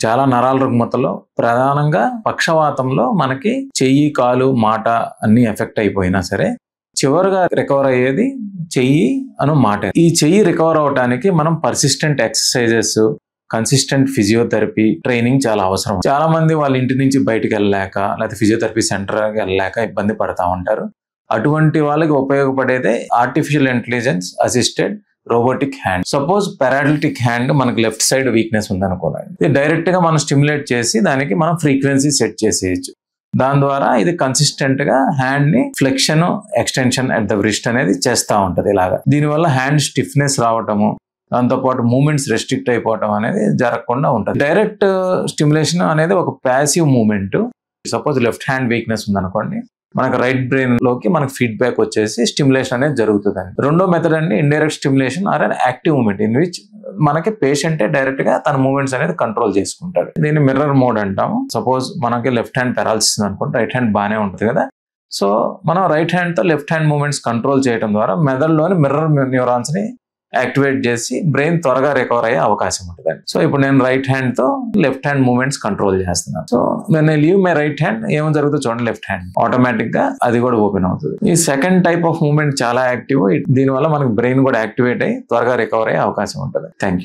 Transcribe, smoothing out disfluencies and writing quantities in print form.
చాలా నరాల రుగ్మతలో ప్రధానంగా పక్షవాతంలో మనకి చెయ్యి, కాలు, మాట అన్ని ఎఫెక్ట్ అయిపోయినా సరే చివరిగా రికవర్ అయ్యేది చెయ్యి అను మాట. ఈ చెయ్యి రికవర్ అవడానికి మనం persistent exercises, consistent physiotherapy training చాలా అవసరం. చాలా మంది వాళ్ళ ఇంటి నుంచి బయటకు వెళ్ళలేక లేకపోతే ఫిజియోథెరపీ సెంటర్కి వెళ్ళలేక ఇబ్బంది పడతా ఉంటారు. అటువంటి వాళ్ళకి ఉపయోగపడేదే artificial intelligence assisted robotic hand. Suppose paralytic hand మనకి లెఫ్ట్ సైడ్ వీక్నెస్ ఉందనుకోండి, ఇది డైరెక్ట్ గా మనం స్టిమ్యులేట్ చేసి దానికి మనం ఫ్రీక్వెన్సీ సెట్ చేసేయచ్చు. దాని ద్వారా ఇది కన్సిస్టెంట్ గా హ్యాండ్ ని flexion, extension at the wrist అనేది చేస్తూ ఉంటది. ఇలాగా దీనివల్ల హ్యాండ్ స్టిఫ్నెస్ రావటము, దాంతోపాటు మూమెంట్స్ రెస్ట్రిక్ట్ అయిపోవటం అనేది జరగకుండా ఉంటుంది. డైరెక్ట్ స్టిమ్యులేషన్ అనేది ఒక passive movement. Suppose left hand weakness ఉందనుకోండి, మనకు రైట్ బ్రెయిన్ లోకి మనకు ఫీడ్బ్యాక్ వచ్చేసి స్టిమ్యులేషన్ అనేది జరుగుతుంది. రెండో మెథడ్ అండి indirect stimulation or an active movement, in which మనకి పేషెంటే డైరెక్ట్ గా తన మూమెంట్స్ అనేది కంట్రోల్ చేసుకుంటాడు. దీన్ని మిర్రర్ మోడ్ అంటాము. సపోజ్ మనకి లెఫ్ట్ హ్యాండ్ పారాలిసిస్ అనుకుంటే రైట్ హ్యాండ్ బాగానే ఉంటుంది కదా, సో మనం రైట్ హ్యాండ్ తో లెఫ్ట్ హ్యాండ్ మూమెంట్స్ కంట్రోల్ చేయడం ద్వారా మెదడులోని మిర్రర్ న్యూరాన్స్ ని యాక్టివేట్ చేసి బ్రెయిన్ త్వరగా రికవర్ అయ్యే అవకాశం ఉంటుంది. సో ఇప్పుడు నేను రైట్ హ్యాండ్ తో లెఫ్ట్ హ్యాండ్ మూమెంట్స్ కంట్రోల్ చేస్తున్నాను. సో నేను లీవ్ మై రైట్ హ్యాండ్, ఏమో జరుగుతుంది చూడండి, లెఫ్ట్ హ్యాండ్ ఆటోమేటిక్ గా అది కూడా ఓపెన్ అవుతుంది. ఈ సెకండ్ టైప్ ఆఫ్ మూమెంట్ చాలా యాక్టివ్. దీనివల్ల మనకి బ్రెయిన్ కూడా యాక్టివేట్ అయ్యి త్వరగా రికవర్ అయ్యే అవకాశం ఉంటుంది. Thank you.